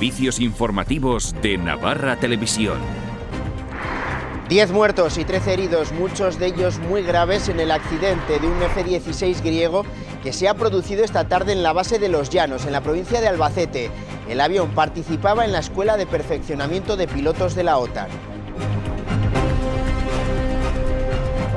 servicios informativos de Navarra Televisión. 10 muertos y 13 heridos, muchos de ellos muy graves en el accidente de un F-16 griego que se ha producido esta tarde en la base de Los Llanos, en la provincia de Albacete. El avión participaba en la Escuela de Perfeccionamiento de Pilotos de la OTAN.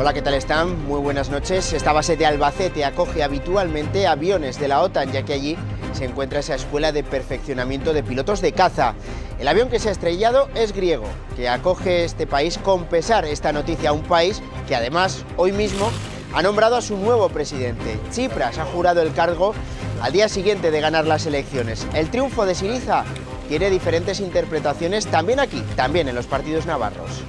Hola, ¿qué tal están? Muy buenas noches. Esta base de Albacete acoge habitualmente aviones de la OTAN, ya que allí se encuentra esa Escuela de Perfeccionamiento de Pilotos de caza. El avión que se ha estrellado es griego, que acoge este país con pesar esta noticia, un país que además hoy mismo ha nombrado a su nuevo presidente. Tsipras ha jurado el cargo al día siguiente de ganar las elecciones. El triunfo de Syriza tiene diferentes interpretaciones también aquí, también en los partidos navarros.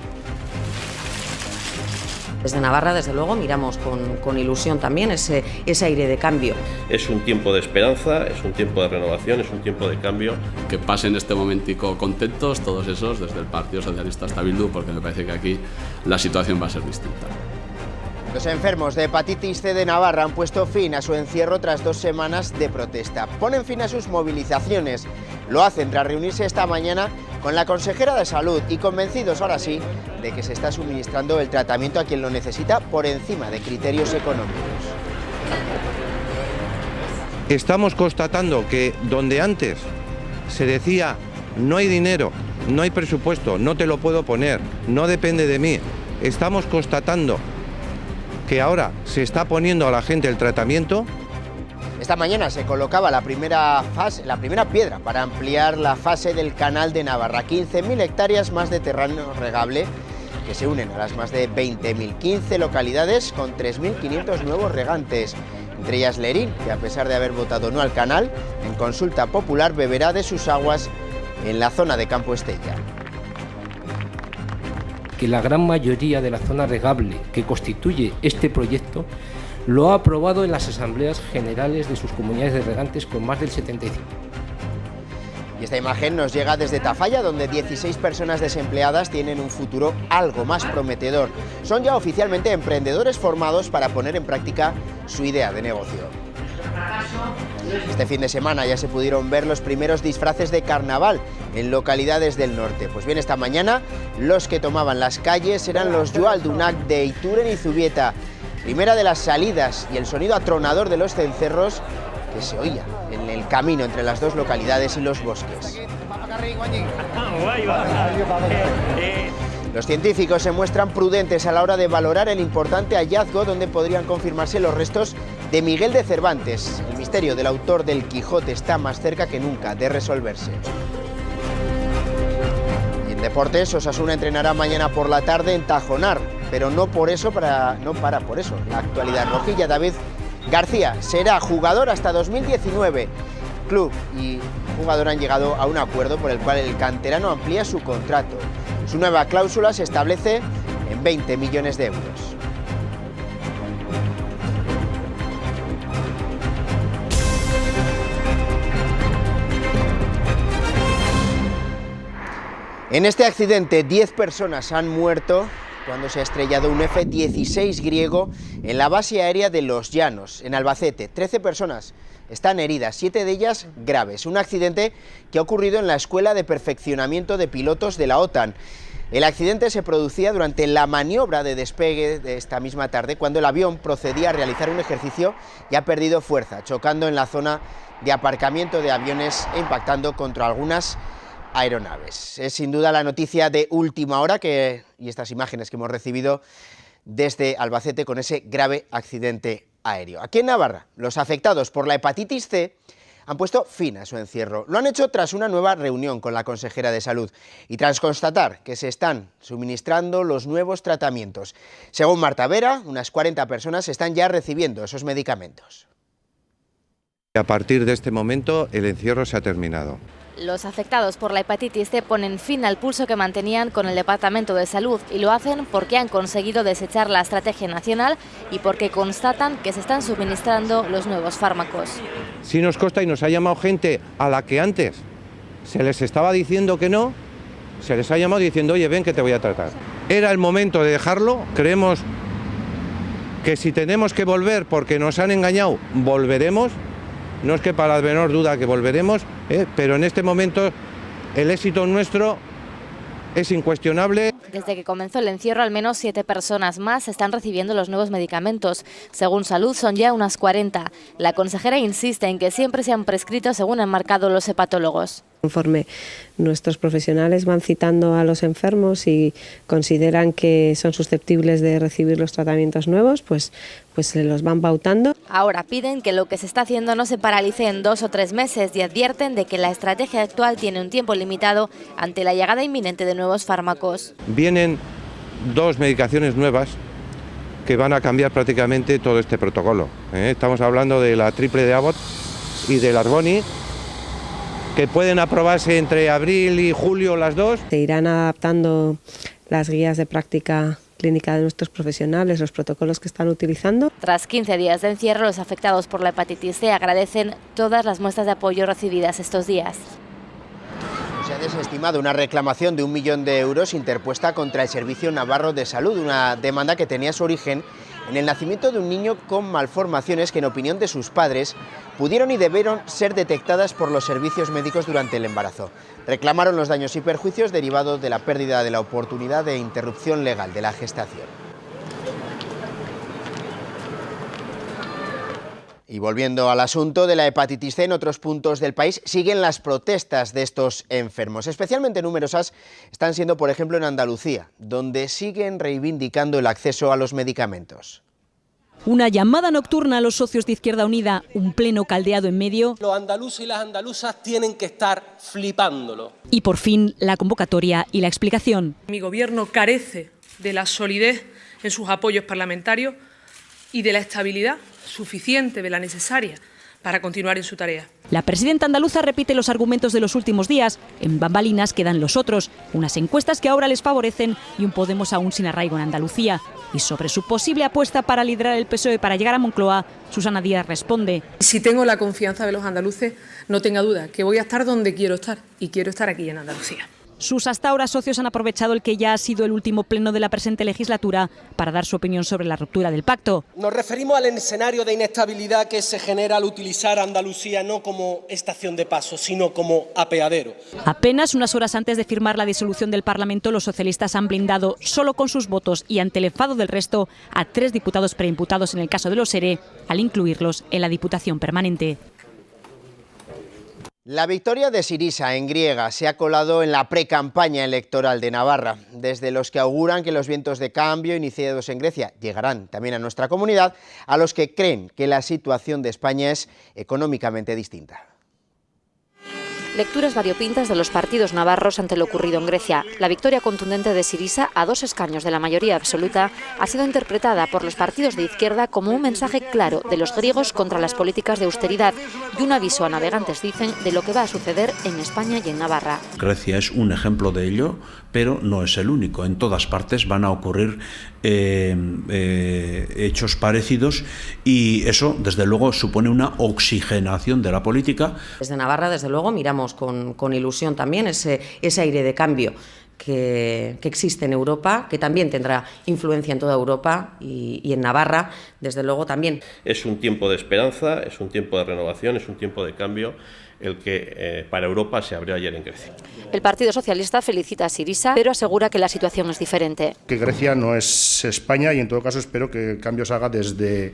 Desde Navarra, desde luego, miramos con ilusión también ese aire de cambio. Es un tiempo de esperanza, es un tiempo de renovación, es un tiempo de cambio. Que pasen este momentico contentos todos esos, desde el Partido Socialista hasta Bildu, porque me parece que aquí la situación va a ser distinta. Los enfermos de hepatitis C de Navarra han puesto fin a su encierro tras 2 semanas de protesta. Ponen fin a sus movilizaciones. Lo hacen tras reunirse esta mañana con la consejera de Salud y convencidos ahora sí de que se está suministrando el tratamiento a quien lo necesita por encima de criterios económicos. Estamos constatando que donde antes se decía no hay dinero, no hay presupuesto, no te lo puedo poner, no depende de mí, estamos constatando que ahora se está poniendo a la gente el tratamiento. Esta mañana se colocaba la primera piedra para ampliar la fase del Canal de Navarra. 15.000 hectáreas más de terreno regable que se unen a las más de 20.000. 15 localidades con 3.500 nuevos regantes. Entre ellas Lerín, que a pesar de haber votado no al canal, en consulta popular beberá de sus aguas en la zona de Campo Estella. Que la gran mayoría de la zona regable que constituye este proyecto lo ha aprobado en las asambleas generales de sus comunidades de regantes con más del 75%. Y esta imagen nos llega desde Tafalla, donde 16 personas desempleadas tienen un futuro algo más prometedor. Son ya oficialmente emprendedores formados para poner en práctica su idea de negocio. Este fin de semana ya se pudieron ver los primeros disfraces de carnaval en localidades del norte. Pues bien, esta mañana los que tomaban las calles eran los Yualdunak de Ituren y Zubieta. Primera de las salidas y el sonido atronador de los cencerros que se oía en el camino entre las dos localidades y los bosques. Los científicos se muestran prudentes a la hora de valorar el importante hallazgo donde podrían confirmarse los restos de Miguel de Cervantes. El misterio del autor del Quijote está más cerca que nunca de resolverse. Y en deportes, Osasuna entrenará mañana por la tarde en Tajonar, pero no para por eso la actualidad rojilla. David García será jugador hasta 2019. Club y jugador han llegado a un acuerdo por el cual el canterano amplía su contrato. Su nueva cláusula se establece en 20 millones de euros. En este accidente, 10 personas han muerto cuando se ha estrellado un F-16 griego en la base aérea de Los Llanos, en Albacete. 13 personas están heridas, 7 de ellas graves. Un accidente que ha ocurrido en la Escuela de Perfeccionamiento de Pilotos de la OTAN. El accidente se producía durante la maniobra de despegue de esta misma tarde, cuando el avión procedía a realizar un ejercicio y ha perdido fuerza, chocando en la zona de aparcamiento de aviones e impactando contra algunas aeronaves. Es sin duda la noticia de última hora y estas imágenes que hemos recibido desde Albacete con ese grave accidente aéreo. Aquí en Navarra, los afectados por la hepatitis C han puesto fin a su encierro. Lo han hecho tras una nueva reunión con la consejera de Salud y tras constatar que se están suministrando los nuevos tratamientos. Según Marta Vera, unas 40 personas están ya recibiendo esos medicamentos. A partir de este momento, el encierro se ha terminado. Los afectados por la hepatitis C ponen fin al pulso que mantenían con el Departamento de Salud y lo hacen porque han conseguido desechar la estrategia nacional y porque constatan que se están suministrando los nuevos fármacos. Sí nos consta y nos ha llamado gente a la que antes se les estaba diciendo que no, se les ha llamado diciendo, oye, ven que te voy a tratar. Era el momento de dejarlo. Creemos que si tenemos que volver porque nos han engañado, volveremos. No es que para la menor duda que volveremos, pero en este momento El éxito nuestro es incuestionable. Desde que comenzó el encierro, al menos 7 personas más están recibiendo los nuevos medicamentos. Según Salud, son ya unas 40. La consejera insiste en que siempre se han prescrito según han marcado los hepatólogos. Conforme nuestros profesionales van citando a los enfermos y consideran que son susceptibles de recibir los tratamientos nuevos, pues se los van pautando. Ahora piden que lo que se está haciendo no se paralice en 2 o 3 meses y advierten de que la estrategia actual tiene un tiempo limitado ante la llegada inminente de nuevos fármacos. Vienen 2 medicaciones nuevas que van a cambiar prácticamente todo este protocolo. Estamos hablando de la triple de Abbott y del Arboni, que pueden aprobarse entre abril y julio las 2. Se irán adaptando las guías de práctica clínica de nuestros profesionales, los protocolos que están utilizando. Tras 15 días de encierro, los afectados por la hepatitis C agradecen todas las muestras de apoyo recibidas estos días. Se ha desestimado una reclamación de 1 millón de euros interpuesta contra el Servicio Navarro de Salud, una demanda que tenía su origen en el nacimiento de un niño con malformaciones que, en opinión de sus padres, pudieron y debieron ser detectadas por los servicios médicos durante el embarazo. Reclamaron los daños y perjuicios derivados de la pérdida de la oportunidad de interrupción legal de la gestación. Y volviendo al asunto de la hepatitis C, en otros puntos del país siguen las protestas de estos enfermos. Especialmente numerosas están siendo, por ejemplo, en Andalucía, donde siguen reivindicando el acceso a los medicamentos. Una llamada nocturna a los socios de Izquierda Unida, un pleno caldeado en medio. Los andaluces y las andaluzas tienen que estar flipándolo. Y por fin la convocatoria y la explicación. Mi gobierno carece de la solidez en sus apoyos parlamentarios y de la estabilidad suficiente, de la necesaria, para continuar en su tarea. La presidenta andaluza repite los argumentos de los últimos días. En bambalinas quedan los otros, unas encuestas que ahora les favorecen y un Podemos aún sin arraigo en Andalucía. Y sobre su posible apuesta para liderar el PSOE para llegar a Moncloa, Susana Díaz responde: Si tengo la confianza de los andaluces, no tenga duda que voy a estar donde quiero estar, y quiero estar aquí en Andalucía. Sus hasta ahora socios han aprovechado el que ya ha sido el último pleno de la presente legislatura para dar su opinión sobre la ruptura del pacto. Nos referimos al escenario de inestabilidad que se genera al utilizar Andalucía no como estación de paso, sino como apeadero. Apenas unas horas antes de firmar la disolución del Parlamento, los socialistas han blindado, solo con sus votos y ante el enfado del resto, a 3 diputados preimputados en el caso de los ERE, al incluirlos en la Diputación Permanente. La victoria de Syriza en Griega se ha colado en la precampaña electoral de Navarra. Desde los que auguran que los vientos de cambio iniciados en Grecia llegarán también a nuestra comunidad, a los que creen que la situación de España es económicamente distinta. Lecturas variopintas de los partidos navarros ante lo ocurrido en Grecia. La victoria contundente de Syriza, a 2 escaños de la mayoría absoluta, ha sido interpretada por los partidos de izquierda como un mensaje claro de los griegos contra las políticas de austeridad y un aviso a navegantes, dicen, de lo que va a suceder en España y en Navarra. Grecia es un ejemplo de ello, pero no es el único. En todas partes van a ocurrir hechos parecidos y eso, desde luego, supone una oxigenación de la política. Desde Navarra, desde luego, miramos con ilusión también ese aire de cambio que existe en Europa, que también tendrá influencia en toda Europa y en Navarra, desde luego, también. Es un tiempo de esperanza, es un tiempo de renovación, es un tiempo de cambio el que para Europa se abrió ayer en Grecia. El Partido Socialista felicita a Syriza, pero asegura que la situación es diferente. Que Grecia no es España y en todo caso espero que el cambio se haga desde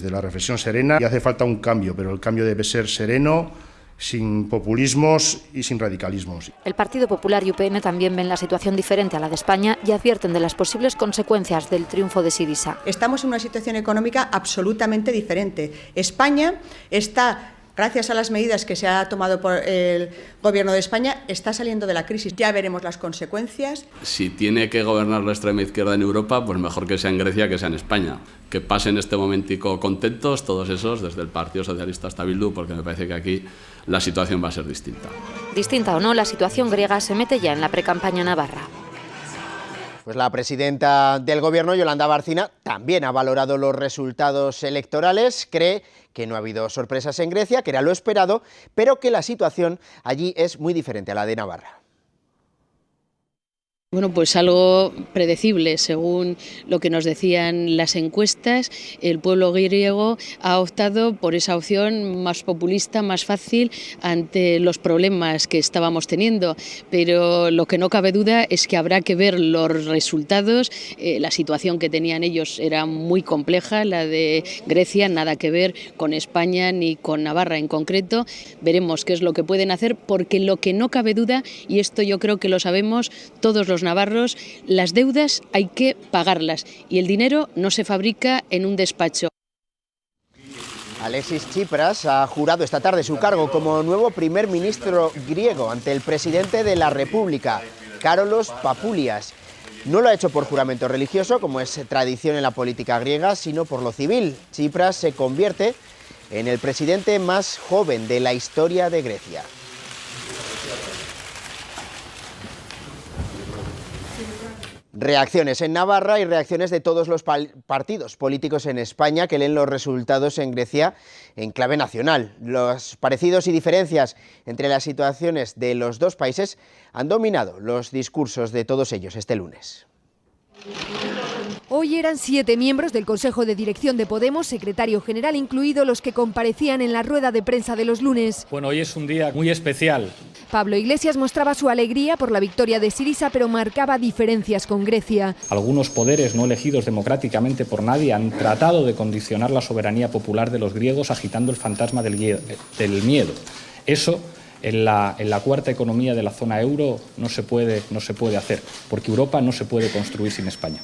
la reflexión serena. Y hace falta un cambio, pero el cambio debe ser sereno, sin populismos y sin radicalismos. El Partido Popular y UPN también ven la situación diferente a la de España y advierten de las posibles consecuencias del triunfo de Syriza. Estamos en una situación económica absolutamente diferente. España está, gracias a las medidas que se ha tomado por el Gobierno de España, está saliendo de la crisis. Ya veremos las consecuencias. Si tiene que gobernar la extrema izquierda en Europa, pues mejor que sea en Grecia que sea en España. Que pasen este momentico contentos todos esos, desde el Partido Socialista hasta Bildu, porque me parece que aquí la situación va a ser distinta. Distinta o no, la situación griega se mete ya en la precampaña navarra. Pues la presidenta del Gobierno, Yolanda Bárcena, también ha valorado los resultados electorales, cree que no ha habido sorpresas en Grecia, que era lo esperado, pero que la situación allí es muy diferente a la de Navarra. Bueno, pues algo predecible, según lo que nos decían las encuestas. El pueblo griego ha optado por esa opción más populista, más fácil ante los problemas que estábamos teniendo. Pero lo que no cabe duda es que habrá que ver los resultados. La situación que tenían ellos era muy compleja, la de Grecia, nada que ver con España ni con Navarra en concreto. Veremos qué es lo que pueden hacer, porque lo que no cabe duda, y esto yo creo que lo sabemos todos los navarros, las deudas hay que pagarlas y el dinero no se fabrica en un despacho. Alexis Tsipras ha jurado esta tarde su cargo como nuevo primer ministro griego ante el presidente de la República, Károlos Papoulias. No lo ha hecho por juramento religioso, como es tradición en la política griega, sino por lo civil. Tsipras se convierte en el presidente más joven de la historia de Grecia. Reacciones en Navarra y reacciones de todos los partidos políticos en España que leen los resultados en Grecia en clave nacional. Los parecidos y diferencias entre las situaciones de los dos países han dominado los discursos de todos ellos este lunes. Hoy eran 7 miembros del Consejo de Dirección de Podemos, secretario general incluido, los que comparecían en la rueda de prensa de los lunes. Bueno, hoy es un día muy especial. Pablo Iglesias mostraba su alegría por la victoria de Syriza, pero marcaba diferencias con Grecia. Algunos poderes no elegidos democráticamente por nadie han tratado de condicionar la soberanía popular de los griegos, agitando el fantasma del miedo. Eso en la cuarta economía de la zona euro no se puede hacer, porque Europa no se puede construir sin España.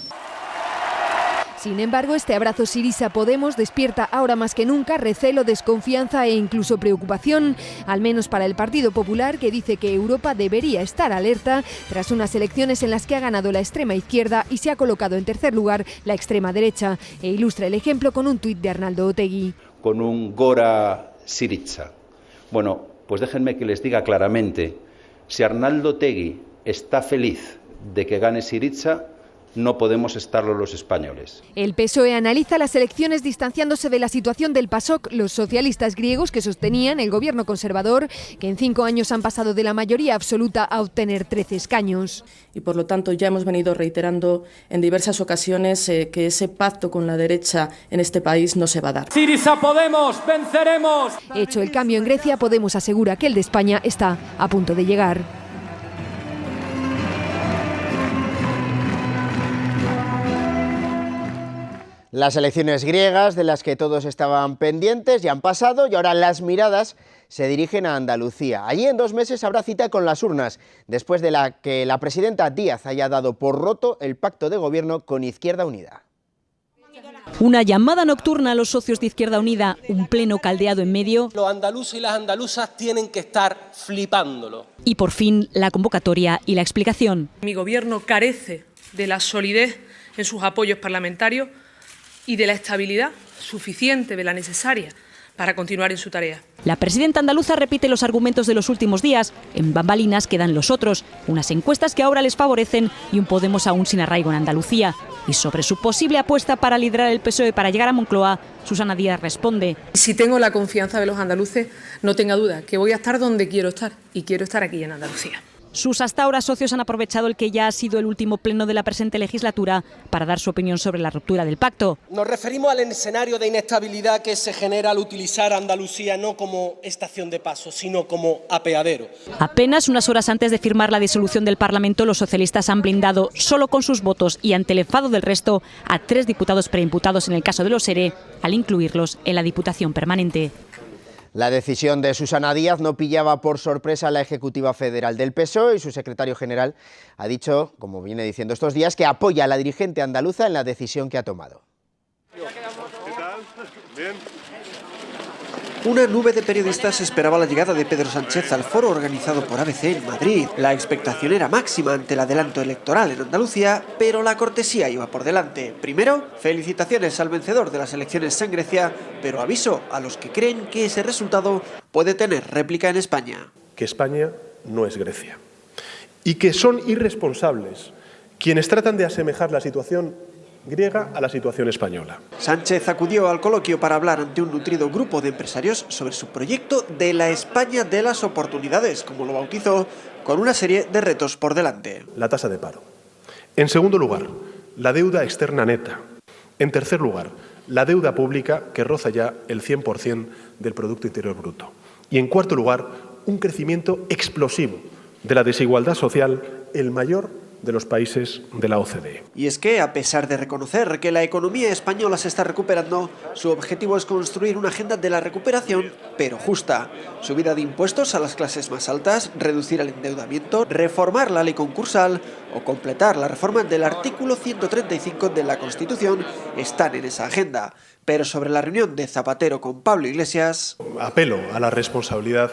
Sin embargo, este abrazo Syriza-Podemos despierta ahora más que nunca recelo, desconfianza e incluso preocupación, al menos para el Partido Popular, que dice que Europa debería estar alerta tras unas elecciones en las que ha ganado la extrema izquierda y se ha colocado en tercer lugar la extrema derecha. E ilustra el ejemplo con un tuit de Arnaldo Otegi. Con un Gora Syriza. Bueno, pues déjenme que les diga claramente, si Arnaldo Otegi está feliz de que gane Syriza, no podemos estarlo los españoles. El PSOE analiza las elecciones distanciándose de la situación del PASOK, los socialistas griegos que sostenían el gobierno conservador, que en 5 años han pasado de la mayoría absoluta a obtener 13 escaños. Y por lo tanto ya hemos venido reiterando en diversas ocasiones que ese pacto con la derecha en este país no se va a dar. Syriza Podemos, venceremos. Hecho el cambio en Grecia, Podemos asegura que el de España está a punto de llegar. Las elecciones griegas, de las que todos estaban pendientes, ya han pasado y ahora las miradas se dirigen a Andalucía. Allí en 2 meses habrá cita con las urnas, después de que la presidenta Díaz haya dado por roto el pacto de gobierno con Izquierda Unida. Una llamada nocturna a los socios de Izquierda Unida, un pleno caldeado en medio. Los andaluces y las andaluzas tienen que estar flipándolo. Y por fin la convocatoria y la explicación. Mi gobierno carece de la solidez en sus apoyos parlamentarios y de la estabilidad suficiente, de la necesaria, para continuar en su tarea. La presidenta andaluza repite los argumentos de los últimos días. En bambalinas quedan los otros, unas encuestas que ahora les favorecen y un Podemos aún sin arraigo en Andalucía. Y sobre su posible apuesta para liderar el PSOE para llegar a Moncloa, Susana Díaz responde: si tengo la confianza de los andaluces, no tenga duda que voy a estar donde quiero estar, y quiero estar aquí en Andalucía. Sus hasta ahora socios han aprovechado el que ya ha sido el último pleno de la presente legislatura para dar su opinión sobre la ruptura del pacto. Nos referimos al escenario de inestabilidad que se genera al utilizar Andalucía no como estación de paso, sino como apeadero. Apenas unas horas antes de firmar la disolución del Parlamento, los socialistas han blindado, solo con sus votos y ante el enfado del resto, a 3 diputados preimputados en el caso de los ERE, al incluirlos en la Diputación Permanente. La decisión de Susana Díaz no pillaba por sorpresa a la Ejecutiva Federal del PSOE y su secretario general ha dicho, como viene diciendo estos días, que apoya a la dirigente andaluza en la decisión que ha tomado. ¿Qué tal? Bien. Una nube de periodistas esperaba la llegada de Pedro Sánchez al foro organizado por ABC en Madrid. La expectación era máxima ante el adelanto electoral en Andalucía, pero la cortesía iba por delante. Primero, felicitaciones al vencedor de las elecciones en Grecia, pero aviso a los que creen que ese resultado puede tener réplica en España. Que España no es Grecia y que son irresponsables quienes tratan de asemejar la situación griega a la situación española. Sánchez acudió al coloquio para hablar ante un nutrido grupo de empresarios sobre su proyecto de la España de las oportunidades, como lo bautizó, con una serie de retos por delante. La tasa de paro. En segundo lugar, la deuda externa neta. En tercer lugar, la deuda pública, que roza ya el 100% del Producto Interior Bruto. Y en cuarto lugar, un crecimiento explosivo de la desigualdad social, el mayor de los países de la OCDE. Y es que, a pesar de reconocer que la economía española se está recuperando, su objetivo es construir una agenda de la recuperación, pero justa. Subida de impuestos a las clases más altas, reducir el endeudamiento, reformar la ley concursal o completar la reforma del artículo 135 de la Constitución están en esa agenda. Pero sobre la reunión de Zapatero con Pablo Iglesias... Apelo a la responsabilidad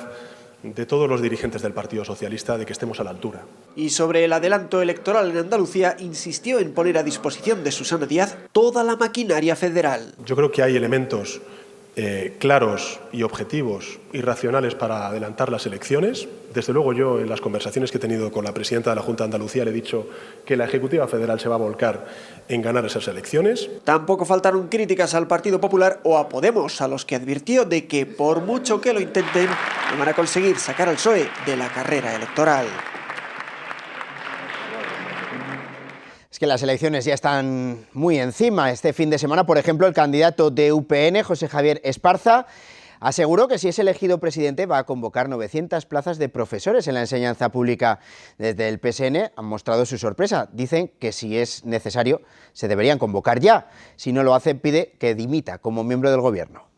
de todos los dirigentes del Partido Socialista de que estemos a la altura. Y sobre el adelanto electoral en Andalucía, insistió en poner a disposición de Susana Díaz toda la maquinaria federal. Yo creo que hay elementos claros y objetivos y racionales para adelantar las elecciones. Desde luego yo, en las conversaciones que he tenido con la presidenta de la Junta de Andalucía, le he dicho que la Ejecutiva Federal se va a volcar en ganar esas elecciones. Tampoco faltaron críticas al Partido Popular o a Podemos, a los que advirtió de que por mucho que lo intenten, no van a conseguir sacar al PSOE de la carrera electoral. Es que las elecciones ya están muy encima. Este fin de semana, por ejemplo, el candidato de UPN, José Javier Esparza, aseguró que si es elegido presidente va a convocar 900 plazas de profesores en la enseñanza pública. Desde el PSN han mostrado su sorpresa. Dicen que si es necesario se deberían convocar ya. Si no lo hace, pide que dimita como miembro del gobierno.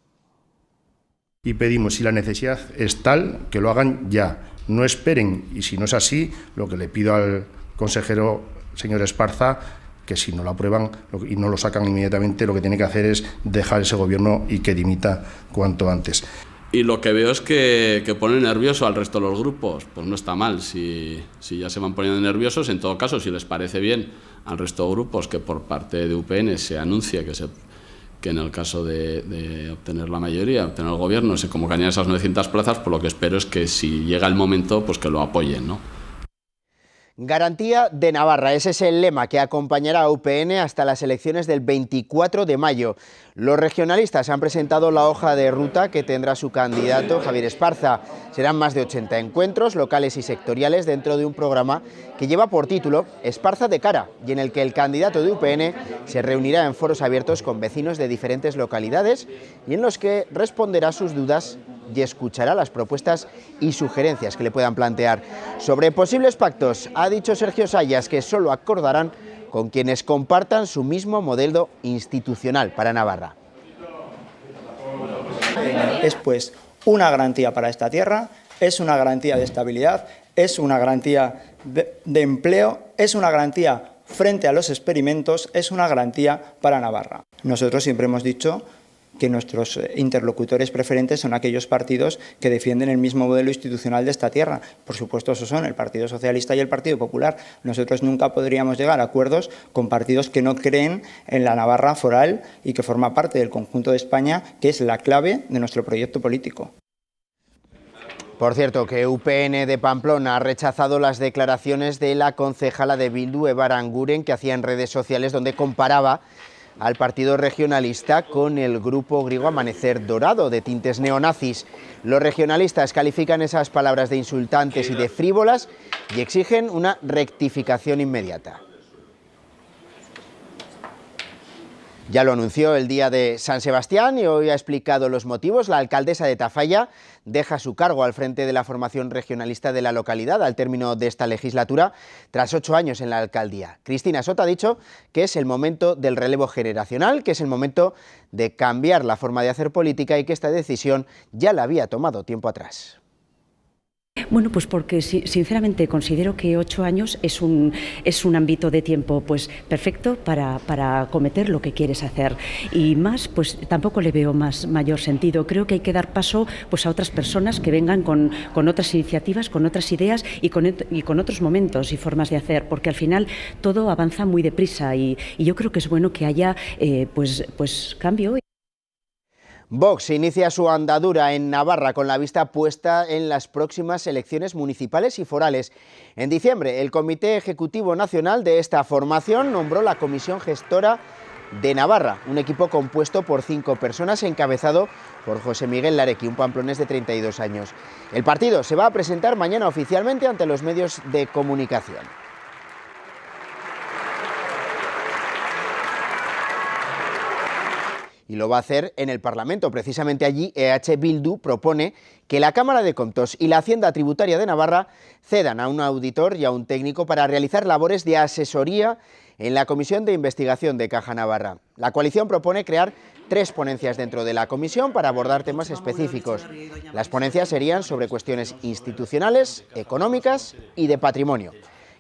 Y pedimos, si la necesidad es tal, que lo hagan ya. No esperen, y si no es así, lo que le pido al consejero señor Esparza, que si no lo aprueban y no lo sacan inmediatamente, lo que tiene que hacer es dejar ese gobierno y que dimita cuanto antes. Y lo que veo es que pone nervioso al resto de los grupos. Pues no está mal, si ya se van poniendo nerviosos. En todo caso, si les parece bien al resto de grupos que por parte de UPN se anuncie que en el caso de obtener la mayoría, obtener el gobierno, se convocarían esas 900 plazas, pues lo que espero es que si llega el momento, pues que lo apoyen, ¿no? Garantía de Navarra, ese es el lema que acompañará a UPN hasta las elecciones del 24 de mayo. Los regionalistas han presentado la hoja de ruta que tendrá su candidato Javier Esparza. Serán más de 80 encuentros locales y sectoriales dentro de un programa que lleva por título Esparza de cara y en el que el candidato de UPN se reunirá en foros abiertos con vecinos de diferentes localidades y en los que responderá sus dudas y escuchará las propuestas y sugerencias que le puedan plantear. Sobre posibles pactos, ha dicho Sergio Sayas que solo acordarán con quienes compartan su mismo modelo institucional para Navarra. Es pues una garantía para esta tierra, es una garantía de estabilidad, es una garantía de empleo, es una garantía frente a los experimentos, es una garantía para Navarra. Nosotros siempre hemos dicho que nuestros interlocutores preferentes son aquellos partidos que defienden el mismo modelo institucional de esta tierra. Por supuesto, esos son el Partido Socialista y el Partido Popular. Nosotros nunca podríamos llegar a acuerdos con partidos que no creen en la Navarra foral y que forma parte del conjunto de España, que es la clave de nuestro proyecto político. Por cierto, que UPN de Pamplona ha rechazado las declaraciones de la concejala de Bildu, Eva Aranguren, que hacía en redes sociales donde comparaba al partido regionalista con el grupo griego Amanecer Dorado, de tintes neonazis. Los regionalistas califican esas palabras de insultantes y de frívolas y exigen una rectificación inmediata. Ya lo anunció el día de San Sebastián y hoy ha explicado los motivos. La alcaldesa de Tafalla deja su cargo al frente de la formación regionalista de la localidad al término de esta legislatura, tras 8 años en la alcaldía. Cristina Sota ha dicho que es el momento del relevo generacional, que es el momento de cambiar la forma de hacer política y que esta decisión ya la había tomado tiempo atrás. Bueno, pues porque sinceramente considero que 8 años es un ámbito de tiempo pues perfecto para acometer lo que quieres hacer, y más pues tampoco le veo mayor sentido. Creo que hay que dar paso pues a otras personas que vengan con otras iniciativas, con otras ideas y con otros momentos y formas de hacer, porque al final todo avanza muy deprisa y yo creo que es bueno que haya pues cambio. Vox inicia su andadura en Navarra con la vista puesta en las próximas elecciones municipales y forales. En diciembre, el Comité Ejecutivo Nacional de esta formación nombró la comisión gestora de Navarra, un equipo compuesto por 5 personas encabezado por José Miguel Larequi, un pamplonés de 32 años. El partido se va a presentar mañana oficialmente ante los medios de comunicación. Y lo va a hacer en el Parlamento. Precisamente allí, EH Bildu propone que la Cámara de Comptos y la Hacienda Tributaria de Navarra cedan a un auditor y a un técnico para realizar labores de asesoría en la Comisión de Investigación de Caja Navarra. La coalición propone crear 3 ponencias dentro de la comisión para abordar temas específicos. Las ponencias serían sobre cuestiones institucionales, económicas y de patrimonio.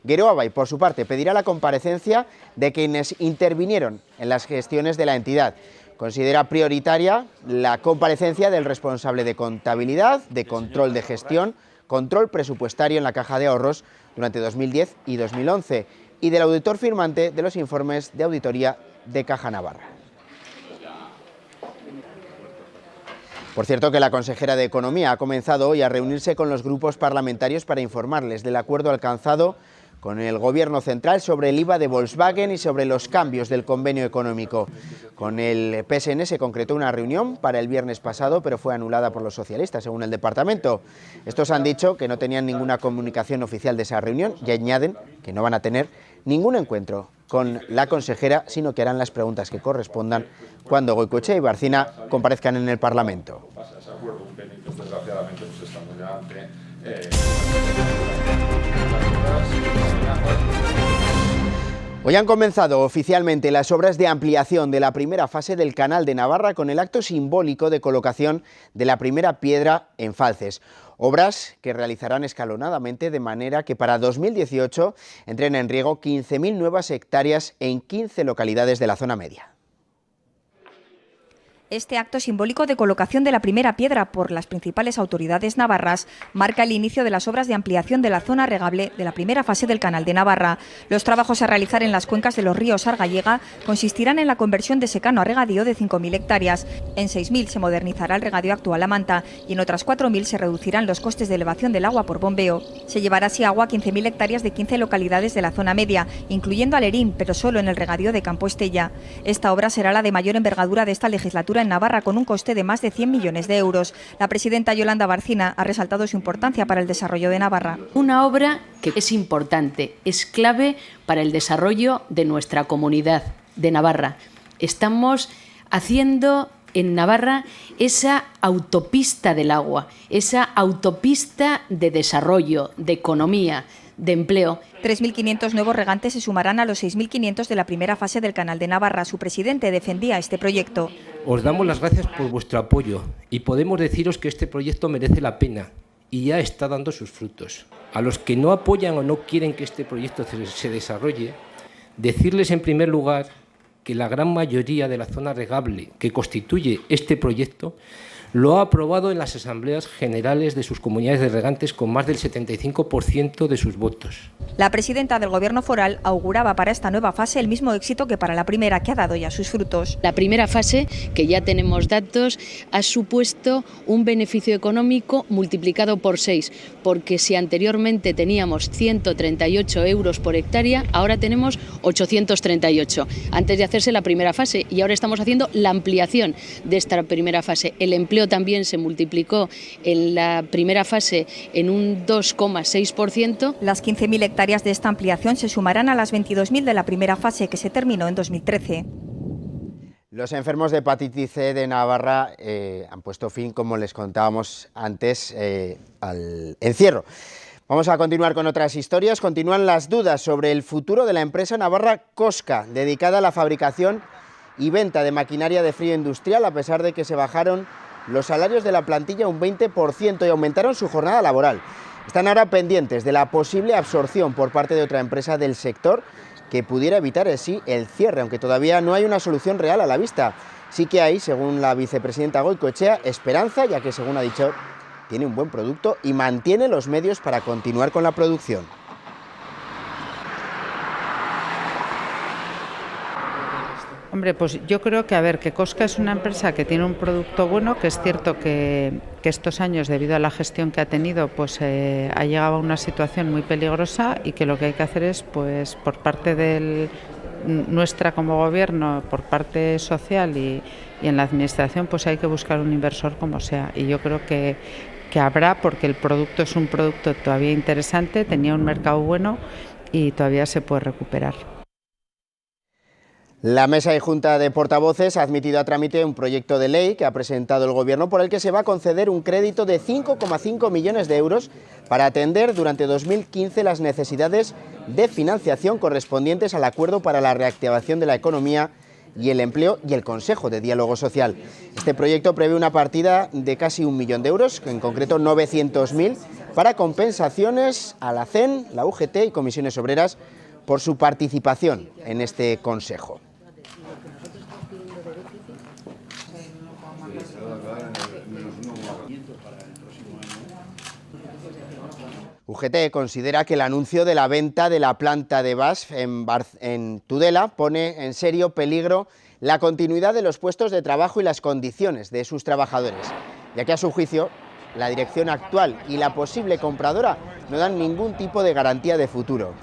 Geroabay, por su parte, pedirá la comparecencia de quienes intervinieron en las gestiones de la entidad. Considera prioritaria la comparecencia del responsable de contabilidad, de control de gestión, control presupuestario en la Caja de Ahorros durante 2010 y 2011 y del auditor firmante de los informes de auditoría de Caja Navarra. Por cierto, que la consejera de Economía ha comenzado hoy a reunirse con los grupos parlamentarios para informarles del acuerdo alcanzado con el Gobierno central sobre el IVA de Volkswagen y sobre los cambios del convenio económico. Con el PSN se concretó una reunión para el viernes pasado, pero fue anulada por los socialistas, según el departamento. Estos han dicho que no tenían ninguna comunicación oficial de esa reunión y añaden que no van a tener ningún encuentro con la consejera, sino que harán las preguntas que correspondan cuando Goicoechea y Barcina comparezcan en el Parlamento. Hoy han comenzado oficialmente las obras de ampliación de la primera fase del Canal de Navarra con el acto simbólico de colocación de la primera piedra en Falces. Obras que realizarán escalonadamente de manera que para 2018 entren en riego 15.000 nuevas hectáreas en 15 localidades de la zona media. Este acto simbólico de colocación de la primera piedra por las principales autoridades navarras marca el inicio de las obras de ampliación de la zona regable de la primera fase del Canal de Navarra. Los trabajos a realizar en las cuencas de los ríos Argallega consistirán en la conversión de secano a regadío de 5.000 hectáreas. En 6.000 se modernizará el regadío actual a manta y en otras 4.000 se reducirán los costes de elevación del agua por bombeo. Se llevará así agua a 15.000 hectáreas de 15 localidades de la zona media, incluyendo Alerín, pero solo en el regadío de Campo Estella. Esta obra será la de mayor envergadura de esta legislatura en Navarra, con un coste de más de 100 millones de euros. La presidenta Yolanda Barcina ha resaltado su importancia para el desarrollo de Navarra. Una obra que es importante, es clave para el desarrollo de nuestra comunidad de Navarra. Estamos haciendo en Navarra esa autopista del agua, esa autopista de desarrollo, de economía, de empleo. 3.500 nuevos regantes se sumarán a los 6.500 de la primera fase del Canal de Navarra. Su presidente defendía este proyecto. Os damos las gracias por vuestro apoyo y podemos deciros que este proyecto merece la pena y ya está dando sus frutos. A los que no apoyan o no quieren que este proyecto se desarrolle, decirles en primer lugar que la gran mayoría de la zona regable que constituye este proyecto lo ha aprobado en las asambleas generales de sus comunidades de regantes con más del 75% de sus votos. La presidenta del Gobierno foral auguraba para esta nueva fase el mismo éxito que para la primera, que ha dado ya sus frutos. La primera fase, que ya tenemos datos, ha supuesto un beneficio económico multiplicado por 6, porque si anteriormente teníamos 138 euros por hectárea, ahora tenemos 838, antes de hacerse la primera fase, y ahora estamos haciendo la ampliación de esta primera fase. El empleo también se multiplicó en la primera fase en un 2,6%. Las 15.000 hectáreas de esta ampliación se sumarán a las 22.000 de la primera fase, que se terminó en 2013. Los enfermos de hepatitis C de Navarra han puesto fin, como les contábamos antes, al encierro. Vamos a continuar con otras historias. Continúan las dudas sobre el futuro de la empresa navarra Cosca, dedicada a la fabricación y venta de maquinaria de frío industrial, a pesar de que se bajaron los salarios de la plantilla un 20% y aumentaron su jornada laboral. Están ahora pendientes de la posible absorción por parte de otra empresa del sector que pudiera evitar así el cierre, aunque todavía no hay una solución real a la vista. Sí que hay, según la vicepresidenta Goicoechea, esperanza, ya que, según ha dicho, tiene un buen producto y mantiene los medios para continuar con la producción. Hombre, pues yo creo que, que Cosca es una empresa que tiene un producto bueno, que es cierto que estos años, debido a la gestión que ha tenido, pues ha llegado a una situación muy peligrosa y que lo que hay que hacer es, pues por parte del nuestra como gobierno, por parte social y en la administración, pues hay que buscar un inversor como sea. Y yo creo que habrá, porque el producto es un producto todavía interesante, tenía un mercado bueno y todavía se puede recuperar. La Mesa y Junta de Portavoces ha admitido a trámite un proyecto de ley que ha presentado el Gobierno por el que se va a conceder un crédito de 5,5 millones de euros para atender durante 2015 las necesidades de financiación correspondientes al Acuerdo para la Reactivación de la Economía y el Empleo y el Consejo de Diálogo Social. Este proyecto prevé una partida de casi 1 millón de euros, en concreto 900.000, para compensaciones a la CEN, la UGT y comisiones obreras por su participación en este Consejo. UGT considera que el anuncio de la venta de la planta de BASF en Tudela pone en serio peligro la continuidad de los puestos de trabajo y las condiciones de sus trabajadores, ya que a su juicio la dirección actual y la posible compradora no dan ningún tipo de garantía de futuro.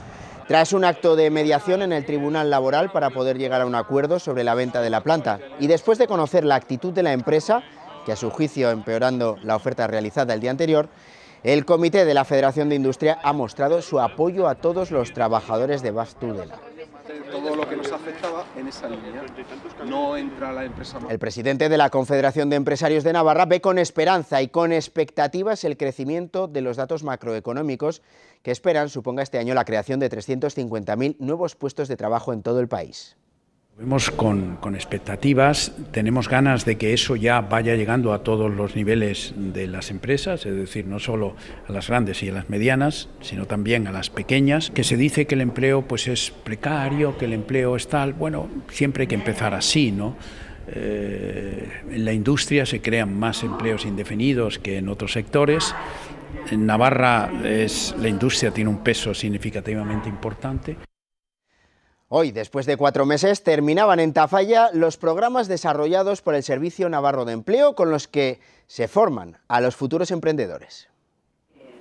Tras un acto de mediación en el Tribunal Laboral para poder llegar a un acuerdo sobre la venta de la planta y después de conocer la actitud de la empresa, que a su juicio empeorando la oferta realizada el día anterior, el Comité de la Federación de Industria ha mostrado su apoyo a todos los trabajadores de BASF Tudela. Todo lo que nos afectaba en esa línea, no entra la empresa. El presidente de la Confederación de Empresarios de Navarra ve con esperanza y con expectativas el crecimiento de los datos macroeconómicos que esperan suponga este año la creación de 350.000 nuevos puestos de trabajo en todo el país. Vemos con expectativas, tenemos ganas de que eso ya vaya llegando a todos los niveles de las empresas, es decir, no solo a las grandes y a las medianas, sino también a las pequeñas, que se dice que el empleo pues es precario, que el empleo es tal, bueno, siempre hay que empezar así, ¿no? En la industria se crean más empleos indefinidos que en otros sectores. En Navarra la industria tiene un peso significativamente importante. Hoy, después de 4 meses, terminaban en Tafalla los programas desarrollados por el Servicio Navarro de Empleo con los que se forman a los futuros emprendedores.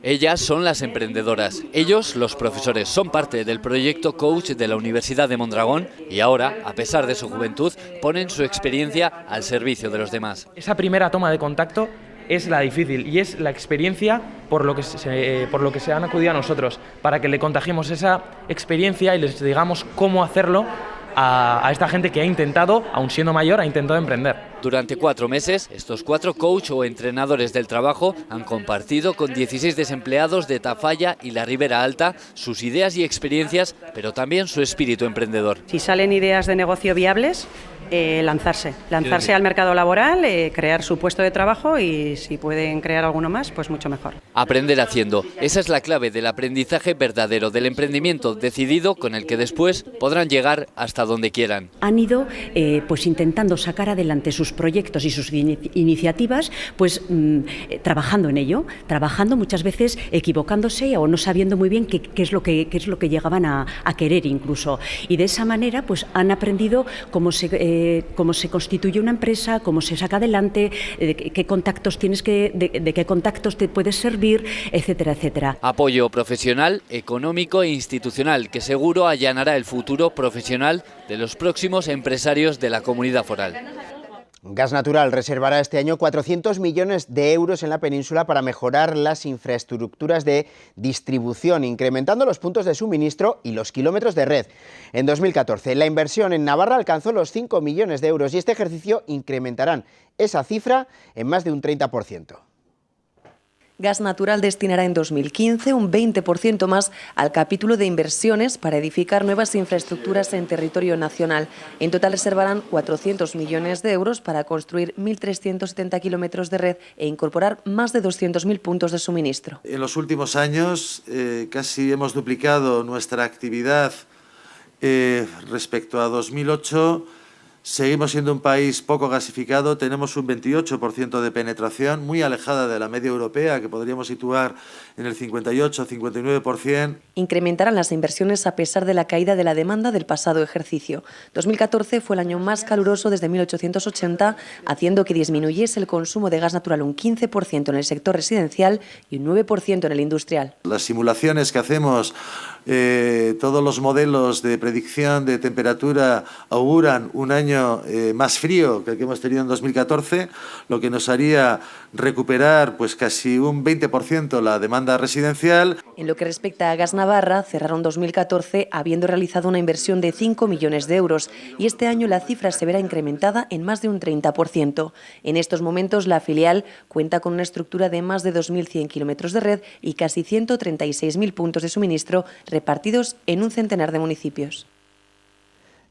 Ellas son las emprendedoras, ellos los profesores, son parte del proyecto Coach de la Universidad de Mondragón y ahora, a pesar de su juventud, ponen su experiencia al servicio de los demás. Esa primera toma de contacto es la difícil y es la experiencia por lo que se han acudido a nosotros, para que le contagiemos esa experiencia y les digamos cómo hacerlo a esta gente que ha intentado, aun siendo mayor, ha intentado emprender. Durante 4 meses, estos 4 coach o entrenadores del trabajo han compartido con 16 desempleados de Tafalla y la Ribera Alta sus ideas y experiencias, pero también su espíritu emprendedor. Si salen ideas de negocio viables, lanzarse al mercado laboral, crear su puesto de trabajo y si pueden crear alguno más, pues mucho mejor. Aprender haciendo, esa es la clave del aprendizaje verdadero, del emprendimiento decidido con el que después podrán llegar hasta donde quieran. Han ido pues intentando sacar adelante sus proyectos y sus iniciativas, pues trabajando en ello, trabajando muchas veces equivocándose o no sabiendo muy bien qué es lo que llegaban a querer incluso. Y de esa manera pues han aprendido cómo se constituye una empresa, cómo se saca adelante, qué contactos tienes de qué contactos te puedes servir, etcétera, etcétera. Apoyo profesional, económico e institucional que seguro allanará el futuro profesional de los próximos empresarios de la comunidad foral. Gas Natural reservará este año 400 millones de euros en la península para mejorar las infraestructuras de distribución, incrementando los puntos de suministro y los kilómetros de red. En 2014, la inversión en Navarra alcanzó los 5 millones de euros y este ejercicio incrementarán esa cifra en más de un 30%. Gas Natural destinará en 2015 un 20% más al capítulo de inversiones para edificar nuevas infraestructuras en territorio nacional. En total reservarán 400 millones de euros para construir 1.370 kilómetros de red e incorporar más de 200.000 puntos de suministro. En los últimos años casi hemos duplicado nuestra actividad respecto a 2008. Seguimos siendo un país poco gasificado, tenemos un 28% de penetración, muy alejada de la media europea, que podríamos situar en el 58-59%. Incrementarán las inversiones a pesar de la caída de la demanda del pasado ejercicio. 2014 fue el año más caluroso desde 1880, haciendo que disminuyese el consumo de gas natural un 15% en el sector residencial y un 9% en el industrial. Las simulaciones que hacemos todos los modelos de predicción de temperatura auguran un año más frío que el que hemos tenido en 2014, lo que nos haría recuperar pues casi un 20% la demanda residencial. En lo que respecta a Gas Navarra, cerraron 2014 habiendo realizado una inversión de 5 millones de euros y este año la cifra se verá incrementada en más de un 30%. En estos momentos la filial cuenta con una estructura de más de 2.100 kilómetros de red y casi 136.000 puntos de suministro repartidos en un centenar de municipios.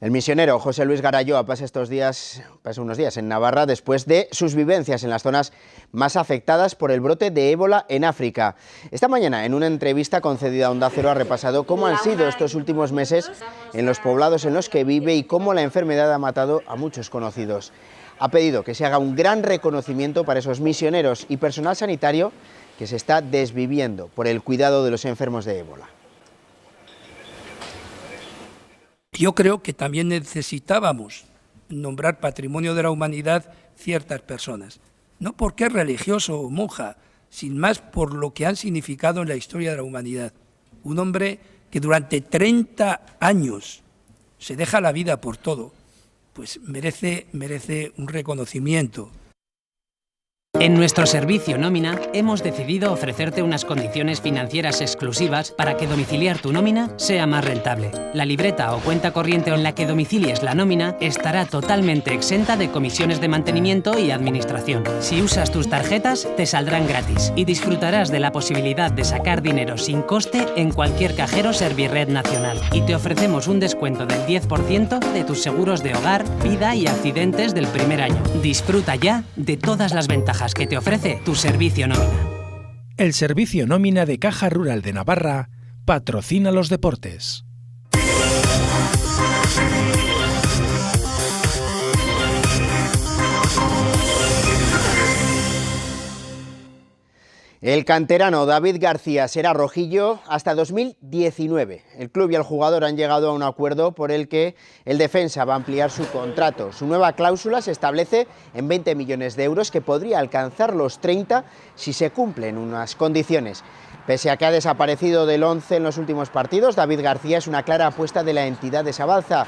El misionero José Luis Garayoa pasa unos días en Navarra después de sus vivencias en las zonas más afectadas por el brote de ébola en África. Esta mañana, en una entrevista concedida a Onda Cero, ha repasado cómo han sido estos últimos meses en los poblados en los que vive y cómo la enfermedad ha matado a muchos conocidos. Ha pedido que se haga un gran reconocimiento para esos misioneros y personal sanitario que se está desviviendo por el cuidado de los enfermos de ébola. Yo creo que también necesitábamos nombrar Patrimonio de la Humanidad ciertas personas, no porque es religioso o monja, sin más por lo que han significado en la historia de la humanidad. Un hombre que durante 30 años se deja la vida por todo, pues merece un reconocimiento. En nuestro servicio nómina hemos decidido ofrecerte unas condiciones financieras exclusivas para que domiciliar tu nómina sea más rentable. La libreta o cuenta corriente en la que domicilies la nómina estará totalmente exenta de comisiones de mantenimiento y administración. Si usas tus tarjetas, te saldrán gratis y disfrutarás de la posibilidad de sacar dinero sin coste en cualquier cajero Servirred nacional. Y te ofrecemos un descuento del 10% de tus seguros de hogar, vida y accidentes del primer año. Disfruta ya de todas las ventajas que te ofrece tu servicio nómina. El servicio nómina de Caja Rural de Navarra patrocina los deportes. El canterano David García será rojillo hasta 2019. El club y el jugador han llegado a un acuerdo por el que el defensa va a ampliar su contrato. Su nueva cláusula se establece en 20 millones de euros, que podría alcanzar los 30 si se cumplen unas condiciones. Pese a que ha desaparecido del 11 en los últimos partidos, David García es una clara apuesta de la entidad de Sabalza.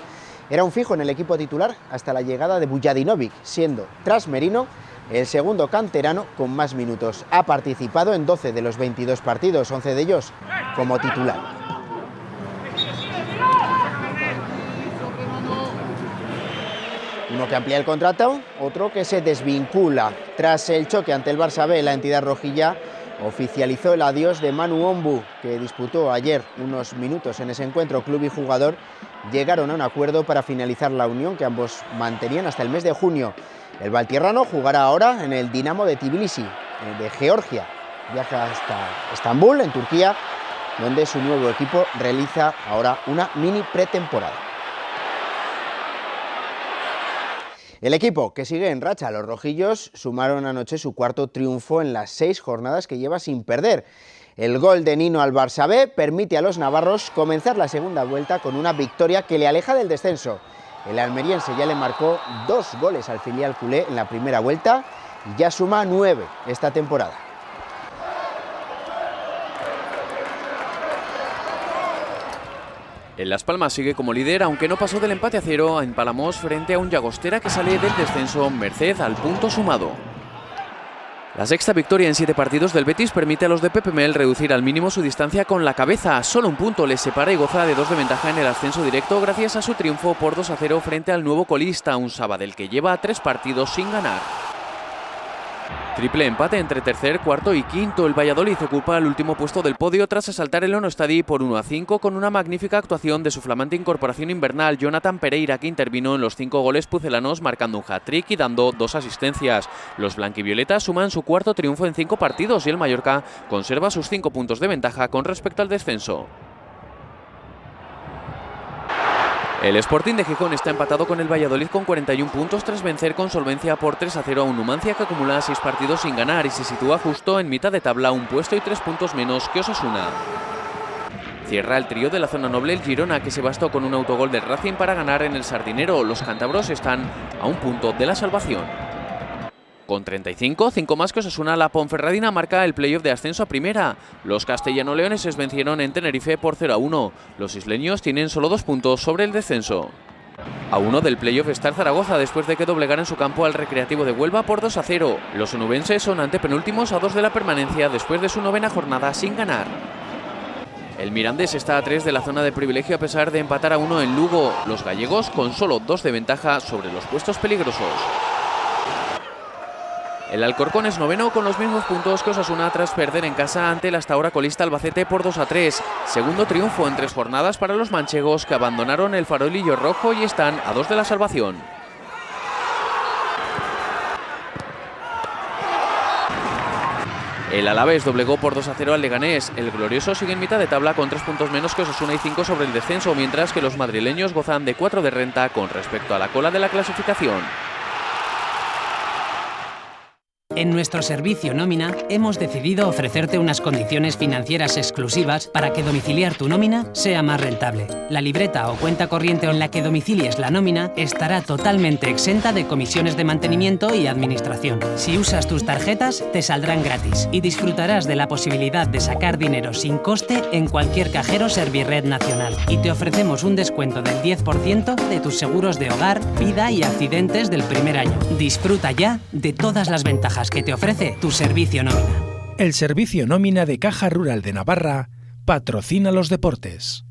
Era un fijo en el equipo titular hasta la llegada de Vujadinovic, siendo, tras Merino, el segundo canterano con más minutos. Ha participado en 12 de los 22 partidos, 11 de ellos como titular. Uno que amplía el contrato, otro que se desvincula. Tras el choque ante el Barça B, la entidad rojilla oficializó el adiós de Manu Ombu, que disputó ayer unos minutos en ese encuentro. Club y jugador llegaron a un acuerdo para finalizar la unión que ambos mantenían hasta el mes de junio. El valtierrano jugará ahora en el Dinamo de Tbilisi, de Georgia. Viaja hasta Estambul, en Turquía, donde su nuevo equipo realiza ahora una mini pretemporada. El equipo que sigue en racha, los rojillos, sumaron anoche su cuarto triunfo en las 6 jornadas que lleva sin perder. El gol de Nino al Barça B permite a los navarros comenzar la segunda vuelta con una victoria que le aleja del descenso. El almeriense ya le marcó 2 goles al filial culé en la primera vuelta y ya suma 9 esta temporada. El Las Palmas sigue como líder, aunque no pasó del empate a 0 en Palamós frente a un Llagostera que sale del descenso merced al punto sumado. La sexta victoria en 7 partidos del Betis permite a los de Pepe Mel reducir al mínimo su distancia con la cabeza. Solo un punto les separa y goza de 2 de ventaja en el ascenso directo gracias a su triunfo por 2-0 frente al nuevo colista, un Sabadell que lleva 3 partidos sin ganar. Triple empate entre tercer, cuarto y quinto. El Valladolid ocupa el último puesto del podio tras asaltar el Ono Estadi por 1-5 con una magnífica actuación de su flamante incorporación invernal, Jonathan Pereira, que intervino en los 5 goles pucelanos marcando un hat-trick y dando 2 asistencias. Los blanquivioletas suman su cuarto triunfo en 5 partidos y el Mallorca conserva sus 5 puntos de ventaja con respecto al descenso. El Sporting de Gijón está empatado con el Valladolid con 41 puntos tras vencer con solvencia por 3-0 a un Numancia que acumula 6 partidos sin ganar y se sitúa justo en mitad de tabla, un puesto y 3 puntos menos que Osasuna. Cierra el trío de la zona noble el Girona, que se bastó con un autogol del Racing para ganar en el Sardinero. Los cántabros están a un punto de la salvación. Con 35, 5 más que Osasuna, la Ponferradina marca el playoff de ascenso a primera. Los castellano-leoneses vencieron en Tenerife por 0-1. Los isleños tienen solo 2 puntos sobre el descenso. A 1 del playoff está el Zaragoza después de que doblegaran su campo al Recreativo de Huelva por 2-0. Los onubenses son antepenúltimos a 2 de la permanencia después de su 9ª jornada sin ganar. El Mirandés está a 3 de la zona de privilegio a pesar de empatar a 1 en Lugo. Los gallegos con solo 2 de ventaja sobre los puestos peligrosos. El Alcorcón es 9º con los mismos puntos que Osasuna tras perder en casa ante el hasta ahora colista Albacete por 2-3. Segundo triunfo en 3 jornadas para los manchegos, que abandonaron el farolillo rojo y están a 2 de la salvación. El Alavés doblegó por 2-0 al Leganés. El glorioso sigue en mitad de tabla con 3 puntos menos que Osasuna y 5 sobre el descenso, mientras que los madrileños gozan de 4 de renta con respecto a la cola de la clasificación. En nuestro servicio nómina hemos decidido ofrecerte unas condiciones financieras exclusivas para que domiciliar tu nómina sea más rentable. La libreta o cuenta corriente en la que domicilies la nómina estará totalmente exenta de comisiones de mantenimiento y administración. Si usas tus tarjetas, te saldrán gratis y disfrutarás de la posibilidad de sacar dinero sin coste en cualquier cajero Servirred nacional. Y te ofrecemos un descuento del 10% de tus seguros de hogar, vida y accidentes del primer año. Disfruta ya de todas las ventajas que te ofrece tu servicio nómina. El servicio nómina de Caja Rural de Navarra patrocina los deportes.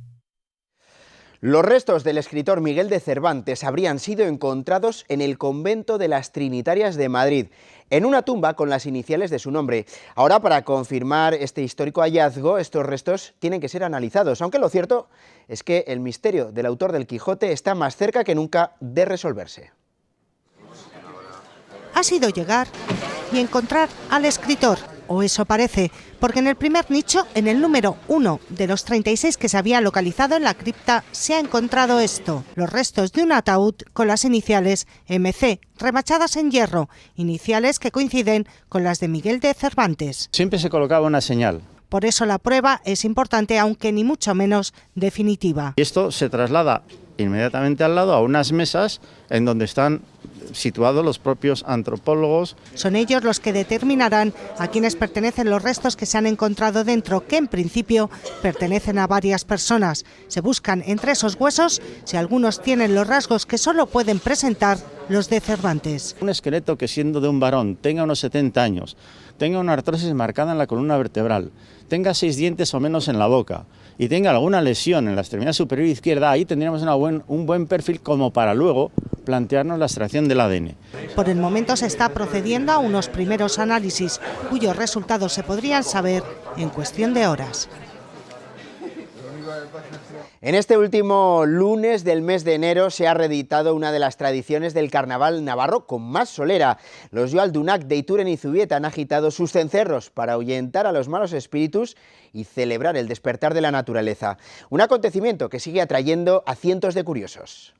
Los restos del escritor Miguel de Cervantes habrían sido encontrados en el convento de las Trinitarias de Madrid, en una tumba con las iniciales de su nombre. Ahora, para confirmar este histórico hallazgo, estos restos tienen que ser analizados, aunque lo cierto es que el misterio del autor del Quijote está más cerca que nunca de resolverse. Ha sido llegar y encontrar al escritor, o eso parece, porque en el primer nicho, en el número 1 de los 36 que se había localizado en la cripta, se ha encontrado esto: los restos de un ataúd con las iniciales MC, remachadas en hierro, iniciales que coinciden con las de Miguel de Cervantes. Siempre se colocaba una señal. Por eso la prueba es importante, aunque ni mucho menos definitiva. Y esto se traslada inmediatamente al lado a unas mesas en donde están situados los propios antropólogos. Son ellos los que determinarán a quiénes pertenecen los restos que se han encontrado dentro, que en principio pertenecen a varias personas. Se buscan entre esos huesos si algunos tienen los rasgos que solo pueden presentar los de Cervantes. Un esqueleto que, siendo de un varón, tenga unos 70 años, tenga una artrosis marcada en la columna vertebral, tenga 6 dientes o menos en la boca y tenga alguna lesión en la extremidad superior izquierda, ahí tendríamos un buen perfil como para luego plantearnos la extracción del ADN. Por el momento se está procediendo a unos primeros análisis, cuyos resultados se podrían saber en cuestión de horas. En este último lunes del mes de enero se ha reeditado una de las tradiciones del carnaval navarro con más solera. Los Joaldunak de Ituren y Zubieta han agitado sus cencerros para ahuyentar a los malos espíritus y celebrar el despertar de la naturaleza. Un acontecimiento que sigue atrayendo a cientos de curiosos.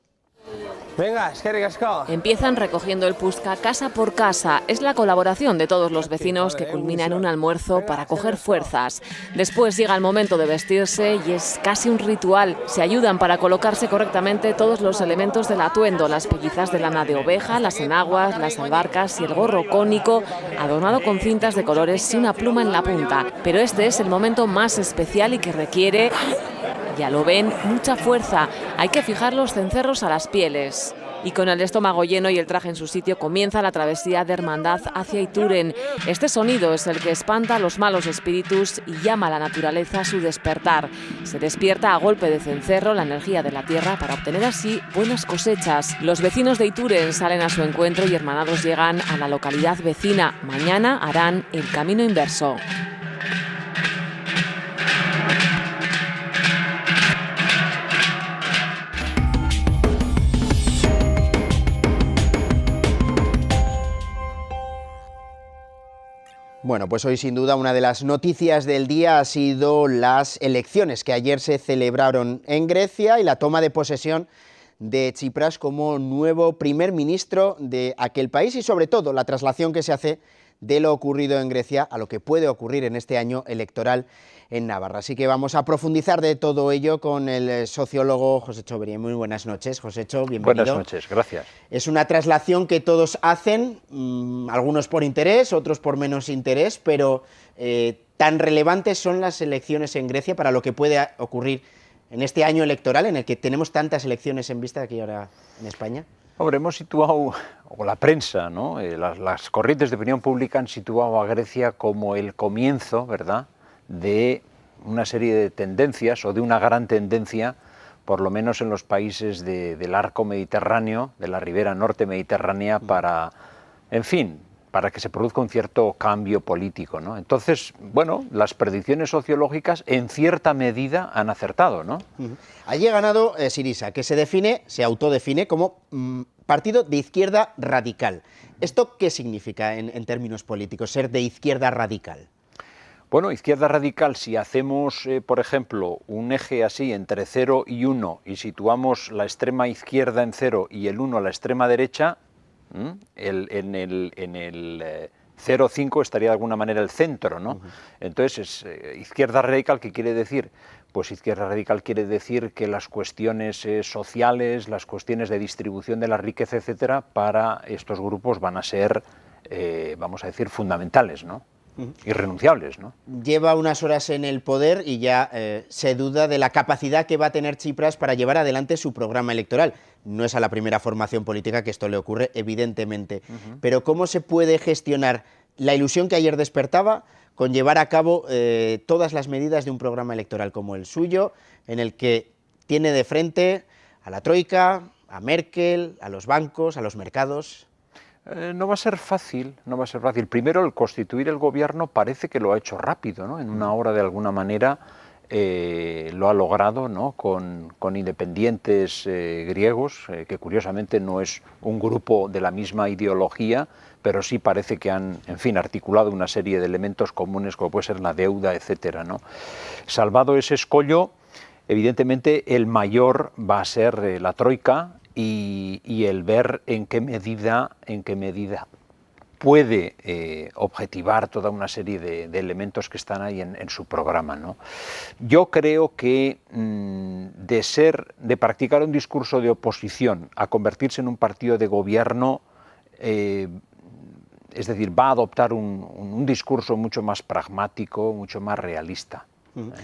Venga, es que ricasco. Empiezan recogiendo el Pusca casa por casa. Es la colaboración de todos los vecinos que culmina en un almuerzo para coger fuerzas. Después llega el momento de vestirse y es casi un ritual. Se ayudan para colocarse correctamente todos los elementos del atuendo: las pellizas de lana de oveja, las enaguas, las albarcas y el gorro cónico, adornado con cintas de colores y una pluma en la punta. Pero este es el momento más especial y que requiere, ya lo ven, mucha fuerza. Hay que fijar los cencerros a las pieles. Y con el estómago lleno y el traje en su sitio comienza la travesía de hermandad hacia Ituren. Este sonido es el que espanta a los malos espíritus y llama a la naturaleza a su despertar. Se despierta a golpe de cencerro la energía de la tierra para obtener así buenas cosechas. Los vecinos de Ituren salen a su encuentro y hermanados llegan a la localidad vecina. Mañana harán el camino inverso. Bueno, pues hoy sin duda una de las noticias del día ha sido las elecciones que ayer se celebraron en Grecia y la toma de posesión de Tsipras como nuevo primer ministro de aquel país y sobre todo la traslación que se hace de lo ocurrido en Grecia a lo que puede ocurrir en este año electoral en Navarra. Así que vamos a profundizar de todo ello con el sociólogo Josécho Beria. Muy buenas noches, Josécho, bienvenido. Buenas noches, gracias. Es una traslación que todos hacen, algunos por interés, otros por menos interés, pero tan relevantes son las elecciones en Grecia para lo que puede ocurrir en este año electoral en el que tenemos tantas elecciones en vista aquí ahora en España. Hombre, hemos situado, o la prensa, ¿no? Las corrientes de opinión pública han situado a Grecia como el comienzo, ¿verdad?, de una serie de tendencias, o de una gran tendencia, por lo menos en los países del arco mediterráneo, de la ribera norte mediterránea, para, en fin, para que se produzca un cierto cambio político, ¿no? Entonces, bueno, las predicciones sociológicas en cierta medida han acertado, ¿no? Allí ha ganado Syriza, que se autodefine como partido de izquierda radical. ¿Esto qué significa en términos políticos, ser de izquierda radical? Bueno, izquierda radical, si hacemos, por ejemplo, un eje así entre 0 y 1 y situamos la extrema izquierda en 0 y el 1 a la extrema derecha, en el 0,5 estaría de alguna manera el centro, ¿no? Entonces, izquierda radical, ¿qué quiere decir? Pues izquierda radical quiere decir que las cuestiones sociales, las cuestiones de distribución de la riqueza, etcétera, para estos grupos van a ser, vamos a decir, fundamentales, ¿no? Irrenunciables, ¿no? Lleva unas horas en el poder y ya se duda de la capacidad que va a tener Tsipras para llevar adelante su programa electoral. No es a la primera formación política que esto le ocurre, evidentemente. Pero ¿cómo se puede gestionar la ilusión que ayer despertaba con llevar a cabo todas las medidas de un programa electoral como el suyo, en el que tiene de frente a la Troika, a Merkel, a los bancos, a los mercados? No va a ser fácil, no va a ser fácil. Primero, el constituir el gobierno parece que lo ha hecho rápido, ¿no? En una hora, de alguna manera, lo ha logrado, ¿no? Con independientes griegos, que curiosamente no es un grupo de la misma ideología, pero sí parece que han, en fin, articulado una serie de elementos comunes, como puede ser la deuda, etcétera, ¿no? Salvado ese escollo, evidentemente el mayor va a ser la Troika, y el ver en qué medida puede objetivar toda una serie de elementos que están ahí en su programa, ¿no? Yo creo que de practicar un discurso de oposición a convertirse en un partido de gobierno, es decir, va a adoptar un discurso mucho más pragmático, mucho más realista.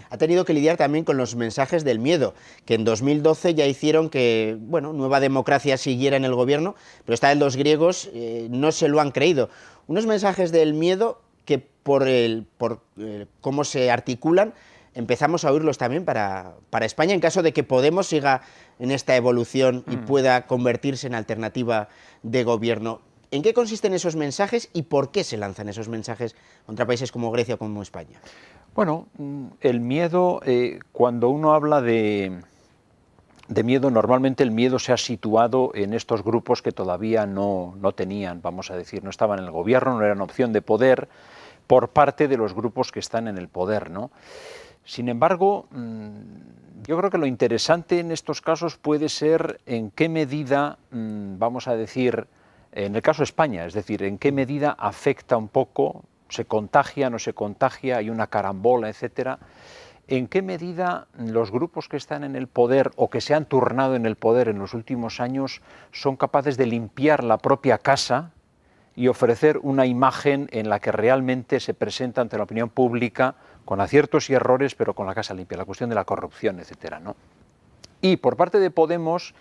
Ha tenido que lidiar también con los mensajes del miedo, que en 2012 ya hicieron que, bueno, Nueva Democracia siguiera en el gobierno, pero esta vez los griegos no se lo han creído. Unos mensajes del miedo que por cómo se articulan empezamos a oírlos también para España, en caso de que Podemos siga en esta evolución y pueda convertirse en alternativa de gobierno. ¿En qué consisten esos mensajes y por qué se lanzan esos mensajes contra países como Grecia o como España? Bueno, el miedo, cuando uno habla de miedo, normalmente el miedo se ha situado en estos grupos que todavía no tenían, vamos a decir, no estaban en el gobierno, no eran opción de poder por parte de los grupos que están en el poder, ¿no? Sin embargo, yo creo que lo interesante en estos casos puede ser en qué medida, vamos a decir, en el caso de España, es decir, en qué medida afecta un poco, se contagia, no se contagia, hay una carambola, etcétera. ¿En qué medida los grupos que están en el poder o que se han turnado en el poder en los últimos años son capaces de limpiar la propia casa y ofrecer una imagen en la que realmente se presenta ante la opinión pública con aciertos y errores, pero con la casa limpia, la cuestión de la corrupción, etcétera, ¿no? Y por parte de Podemos,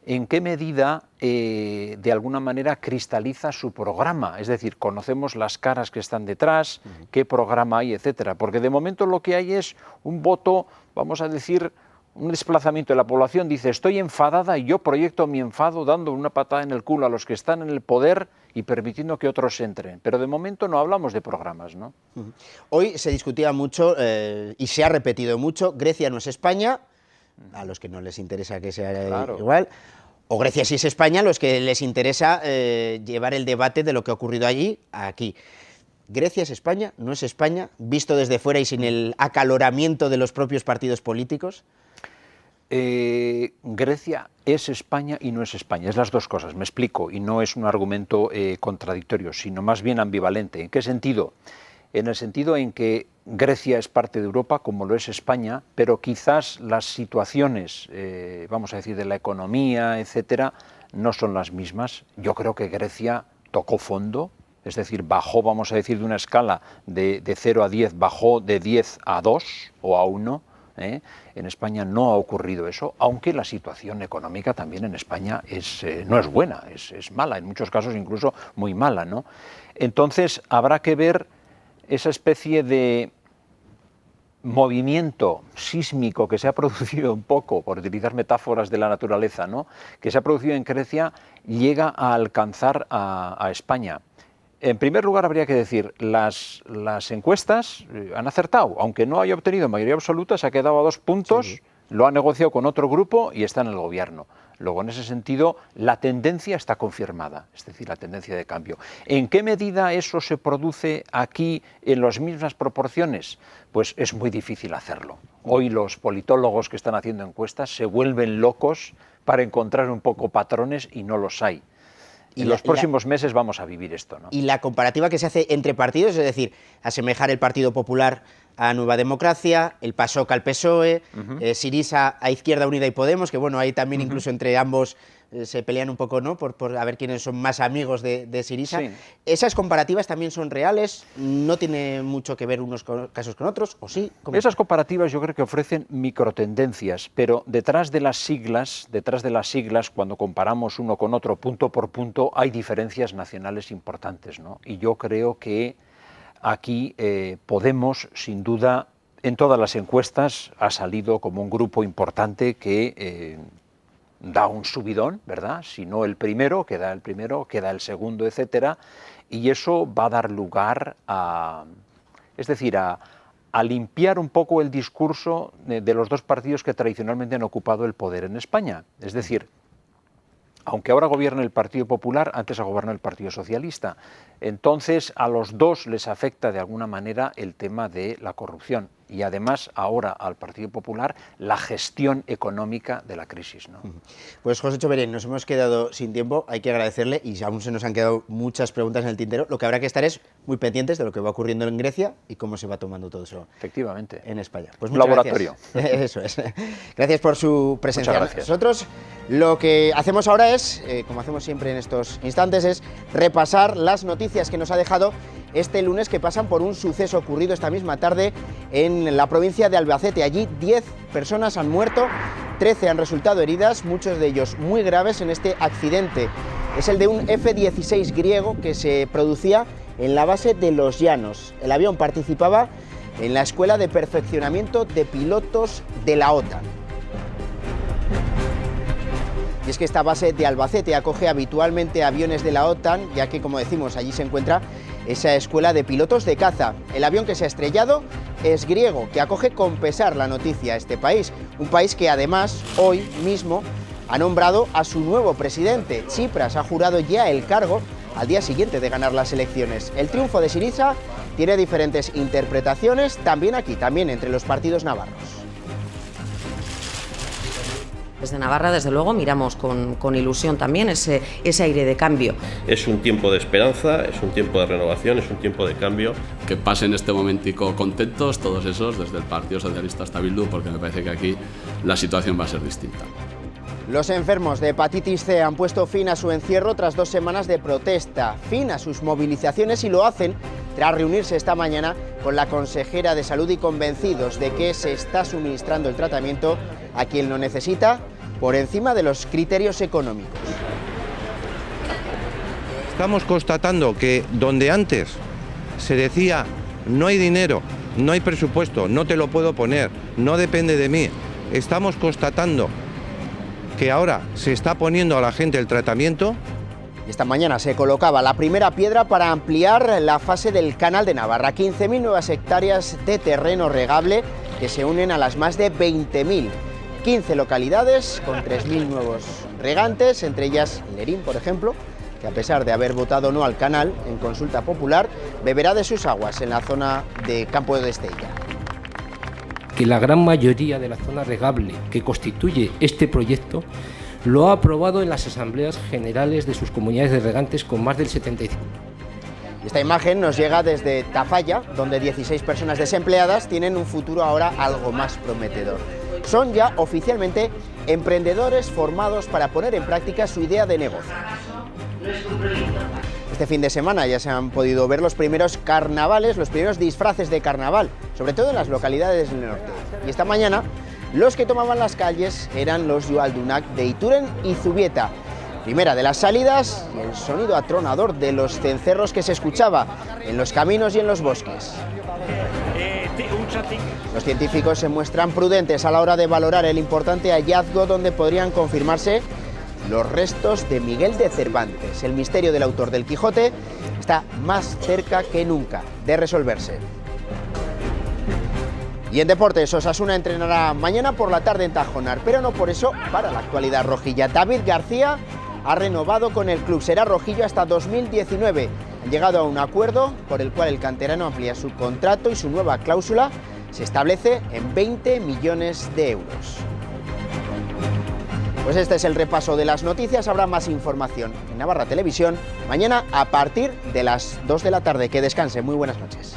¿en qué medida, de alguna manera, cristaliza su programa? Es decir, conocemos las caras que están detrás, qué programa hay, etcétera. Porque de momento lo que hay es un voto, vamos a decir, un desplazamiento de la población. Dice, estoy enfadada y yo proyecto mi enfado dando una patada en el culo a los que están en el poder y permitiendo que otros entren. Pero de momento no hablamos de programas, ¿no? Hoy se discutía mucho y se ha repetido mucho, Grecia no es España, a los que no les interesa que sea igual, o Grecia sí es España, a los que les interesa llevar el debate de lo que ha ocurrido allí a aquí. ¿Grecia es España? ¿No es España? Visto desde fuera y sin el acaloramiento de los propios partidos políticos. Grecia es España y no es España, es las dos cosas, me explico, y no es un argumento contradictorio, sino más bien ambivalente. ¿En qué sentido? en el sentido en que Grecia es parte de Europa, como lo es España, pero quizás las situaciones, vamos a decir, de la economía, etcétera, no son las mismas. Yo creo que Grecia tocó fondo, es decir, bajó, vamos a decir, de una escala de 0 a 10, bajó de 10 a 2 o a 1. En España no ha ocurrido eso, aunque la situación económica también en España no es buena, es mala, en muchos casos incluso muy mala, ¿no? Entonces habrá que ver esa especie de movimiento sísmico que se ha producido un poco, por utilizar metáforas de la naturaleza, ¿no?, que se ha producido en Grecia, llega a alcanzar a España. En primer lugar, habría que decir, las encuestas han acertado, aunque no haya obtenido mayoría absoluta, se ha quedado a 2 puntos, sí. Lo ha negociado con otro grupo y está en el gobierno. Luego, en ese sentido, la tendencia está confirmada, es decir, la tendencia de cambio. ¿En qué medida eso se produce aquí en las mismas proporciones? Pues es muy difícil hacerlo. Hoy los politólogos que están haciendo encuestas se vuelven locos para encontrar un poco patrones y no los hay. En los próximos meses vamos a vivir esto, ¿no? Y la comparativa que se hace entre partidos, es decir, asemejar el Partido Popular a Nueva Democracia, el PASOK al PSOE, Syriza a Izquierda Unida y Podemos, que bueno, ahí también incluso entre ambos se pelean un poco, ¿no?, por a ver quiénes son más amigos de Syriza. Sí. ¿Esas comparativas también son reales? ¿No tiene mucho que ver unos casos con otros? ¿O sí? Esas comparativas yo creo que ofrecen microtendencias, pero detrás de las siglas, cuando comparamos uno con otro punto por punto, hay diferencias nacionales importantes, ¿no? Y yo creo que aquí Podemos, sin duda, en todas las encuestas ha salido como un grupo importante que da un subidón, ¿verdad? Si no el primero, queda el segundo, etcétera, y eso va a dar lugar a limpiar un poco el discurso de los dos partidos que tradicionalmente han ocupado el poder en España. Es decir, aunque ahora gobierna el Partido Popular, antes ha gobernado el Partido Socialista. Entonces, a los dos les afecta de alguna manera el tema de la corrupción y además ahora al Partido Popular la gestión económica de la crisis, ¿no? Pues José Choverén, nos hemos quedado sin tiempo, hay que agradecerle y aún se nos han quedado muchas preguntas en el tintero. Lo que habrá que estar es muy pendientes de lo que va ocurriendo en Grecia y cómo se va tomando todo eso. Efectivamente. En España. Pues muchas laboratorio. Gracias. Eso es. Gracias por su presencia. Muchas gracias. Nosotros lo que hacemos ahora es, como hacemos siempre en estos instantes, es repasar las noticias que nos ha dejado este lunes, que pasan por un suceso ocurrido esta misma tarde en la provincia de Albacete. Allí 10 personas han muerto, 13 han resultado heridas, muchos de ellos muy graves en este accidente. Es el de un F-16 griego que se producía en la base de Los Llanos. El avión participaba en la Escuela de Perfeccionamiento de Pilotos de la OTAN. Y es que esta base de Albacete acoge habitualmente aviones de la OTAN, ya que, como decimos, allí se encuentra esa escuela de pilotos de caza. El avión que se ha estrellado es griego, que acoge con pesar la noticia a este país. Un país que además hoy mismo ha nombrado a su nuevo presidente. Tsipras ha jurado ya el cargo al día siguiente de ganar las elecciones. El triunfo de Syriza tiene diferentes interpretaciones, también aquí, también entre los partidos navarros. Desde Navarra, desde luego, miramos con ilusión también ese aire de cambio. Es un tiempo de esperanza, es un tiempo de renovación, es un tiempo de cambio. Que pasen este momentico contentos todos esos, desde el Partido Socialista hasta Bildu, porque me parece que aquí la situación va a ser distinta. Los enfermos de hepatitis C han puesto fin a su encierro tras 2 semanas de protesta, fin a sus movilizaciones, y lo hacen tras reunirse esta mañana con la consejera de Salud y convencidos de que se está suministrando el tratamiento a quien lo necesita por encima de los criterios económicos. Estamos constatando que donde antes se decía no hay dinero, no hay presupuesto, no te lo puedo poner, no depende de mí, estamos constatando que ahora se está poniendo a la gente el tratamiento. Esta mañana se colocaba la primera piedra para ampliar la fase del Canal de Navarra, 15.000 nuevas hectáreas de terreno regable que se unen a las más de 20.000. 15 localidades con 3.000 nuevos regantes, entre ellas Lerín, por ejemplo, que a pesar de haber votado no al canal en consulta popular, beberá de sus aguas en la zona de Campo de Estella. Que la gran mayoría de la zona regable que constituye este proyecto lo ha aprobado en las asambleas generales de sus comunidades de regantes con más del 75%. Esta imagen nos llega desde Tafalla, donde 16 personas desempleadas tienen un futuro ahora algo más prometedor. Son ya oficialmente emprendedores formados para poner en práctica su idea de negocio. Este fin de semana ya se han podido ver los primeros carnavales, los primeros disfraces de carnaval, sobre todo en las localidades del norte. Y esta mañana los que tomaban las calles eran los Yualdunak de Ituren y Zubieta. Primera de las salidas y el sonido atronador de los cencerros que se escuchaba en los caminos y en los bosques. Los científicos se muestran prudentes a la hora de valorar el importante hallazgo donde podrían confirmarse los restos de Miguel de Cervantes. El misterio del autor del Quijote está más cerca que nunca de resolverse. Y en deportes, Osasuna entrenará mañana por la tarde en Tajonar, pero no por eso para la actualidad rojilla. David García ha renovado con el club, será rojillo hasta 2019. Han llegado a un acuerdo por el cual el canterano amplía su contrato y su nueva cláusula se establece en 20 millones de euros. Pues este es el repaso de las noticias. Habrá más información en Navarra Televisión mañana a partir de las 2 de la tarde. Que descanse. Muy buenas noches.